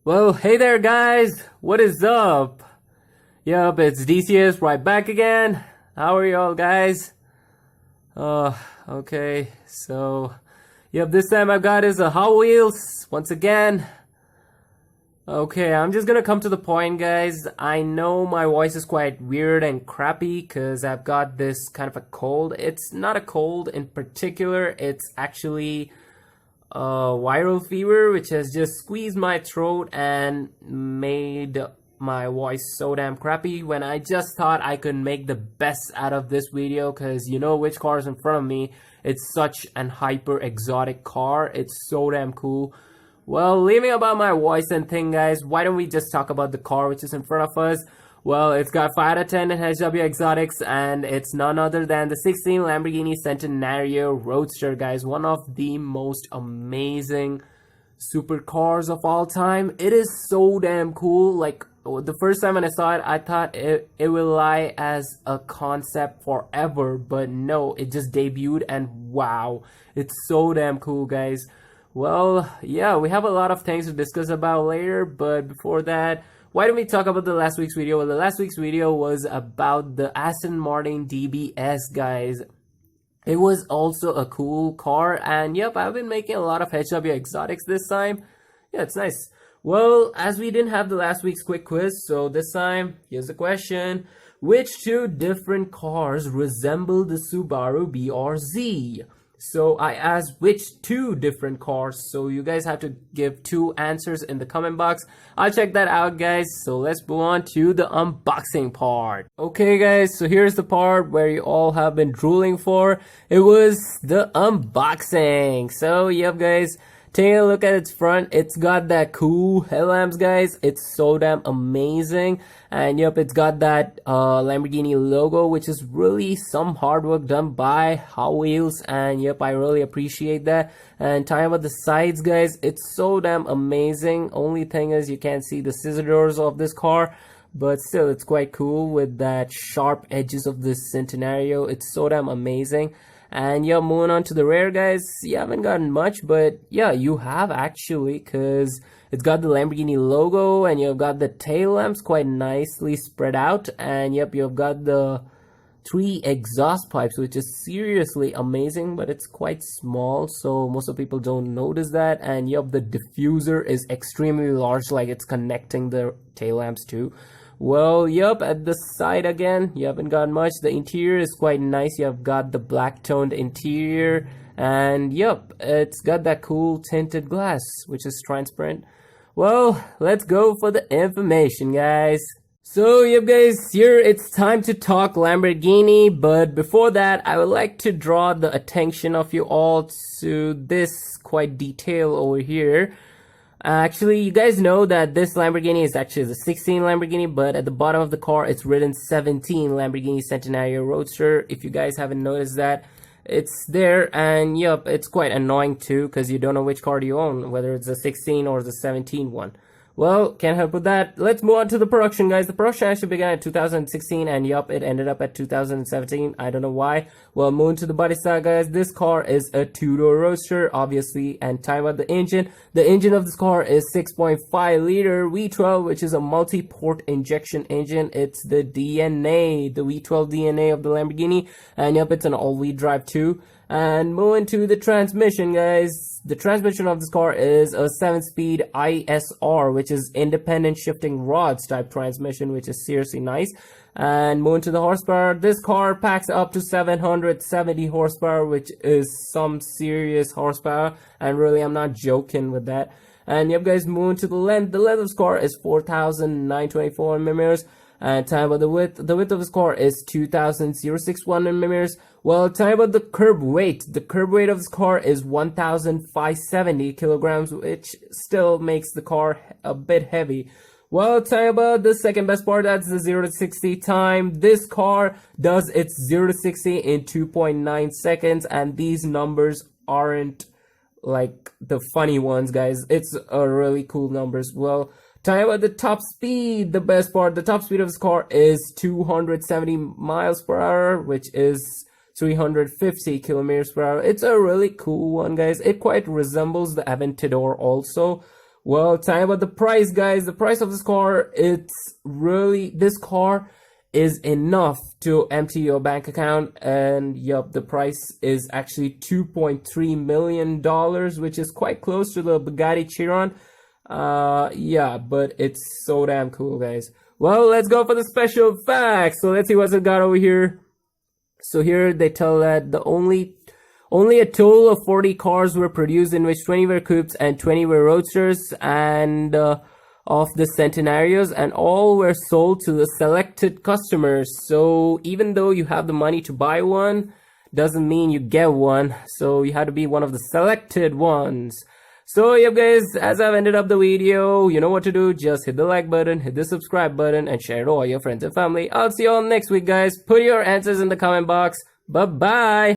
Well, hey there guys, what is up? Yup, it's DCS right back again. How are y'all guys? Okay, so, this time I've got is a Hot Wheels, once again. Okay, I'm just gonna come to the point guys. I know my voice is quite weird and crappy because I've got this kind of a cold. It's not a cold in particular, it's actually viral fever which has just squeezed my throat and made my voice so damn crappy when I just thought I could make the best out of this video because you know which car is in front of me. It's such an hyper exotic car. It's so damn cool. Well, leaving about my voice and thing guys, why don't we just talk about the car which is in front of us. Well, it's got 5 out of 10 in HW Exotics, and it's none other than the 16 Lamborghini Centenario Roadster, guys. One of the most amazing supercars of all time. It is so damn cool. Like, the first time when I saw it, I thought it will lie as a concept forever, but no, it just debuted, and wow, it's so damn cool, guys. Well, yeah, we have a lot of things to discuss about later, but before that, why don't we talk about the last week's video? Well, the last week's video was about the Aston Martin DBS, guys. It was also a cool car, and yep, I've been making a lot of HW Exotics this time. Yeah, it's nice. Well, as we didn't have the last week's quick quiz, so this time, here's the question. Which two different cars resemble the Subaru BRZ? So I asked which two different cars, so you guys have to give 2 answers in the comment box. I'll check that out guys, so let's move on to the unboxing part. Okay guys, so here's the part where you all have been drooling for. It was the unboxing. So yep guys, take a look at its front. It's got that cool headlamps guys. It's so damn amazing. And yep, it's got that Lamborghini logo, which is really some hard work done by Hot Wheels. And yep, I really appreciate that. And talking about the sides guys, it's so damn amazing. Only thing is you can't see the scissor doors of this car, but still it's quite cool with that sharp edges of this Centenario. It's so damn amazing. And yeah, moving on to the rear guys, you haven't gotten much, but yeah, you have actually, because it's got the Lamborghini logo, and you've got the tail lamps quite nicely spread out, and yep, you've got the 3 exhaust pipes, which is seriously amazing, but it's quite small, so most of people don't notice that. And yep, the diffuser is extremely large, like it's connecting the tail lamps too. Well, yep, at the side again, you haven't got much. The interior is quite nice. You have got the black toned interior, and yep, it's got that cool tinted glass, which is transparent. Well, let's go for the information, guys. So, yep, guys, here it's time to talk Lamborghini, but before that, I would like to draw the attention of you all to this quite detail over here. Actually, you guys know that this Lamborghini is actually the 16 Lamborghini, but at the bottom of the car, it's written 17 Lamborghini Centenario Roadster. If you guys haven't noticed that, it's there, and yep, it's quite annoying too, because you don't know which car you own, whether it's the 16 or the 17 one. Well, can't help with that. Let's move on to the production, guys. The production actually began in 2016, and yup, it ended up at 2017. I don't know why. Well, moving to the body style, guys. This car is a 2-door roadster, obviously. And time about the engine. The engine of this car is 6.5 liter V12, which is a multi-port injection engine. It's the DNA, the V12 DNA of the Lamborghini. And yup, it's an all-wheel drive too. And moving to the transmission, guys. The transmission of this car is a 7-speed ISR, which is independent shifting rods type transmission, which is seriously nice. And moving to the horsepower, this car packs up to 770 horsepower, which is some serious horsepower. And really, I'm not joking with that. And yep, guys, moving to the length. The length of this car is 4,924 millimeters. And time about the width of this car is 2,061 millimeters. Well, time about the curb weight. The curb weight of this car is 1,570 kilograms, which still makes the car a bit heavy. Well, time about the second best part, that's the 0 to 60 time. This car does its 0 to 60 in 2.9 seconds, and these numbers aren't like the funny ones, guys. It's a really cool numbers. Well, time about the top speed, the best part, the top speed of this car is 270 miles per hour, which is 350 kilometers per hour. It's a really cool one, guys. It quite resembles the Aventador also. Well, time about the price, guys. The price of this car, this car is enough to empty your bank account. And yup, the price is actually $2.3 million, which is quite close to the Bugatti Chiron. Yeah, but it's so damn cool, guys. Well, let's go for the special facts. So let's see what's it got over here. So here they tell that only a total of 40 cars were produced, in which 20 were coupes and 20 were roadsters, and of the Centenarios, and all were sold to the selected customers. So even though you have the money to buy one, doesn't mean you get one. So you had to be one of the selected ones. So yep guys, as I've ended up the video, you know what to do. Just hit the like button, hit the subscribe button, and share it to all your friends and family. I'll see you all next week, guys. Put your answers in the comment box. Bye bye.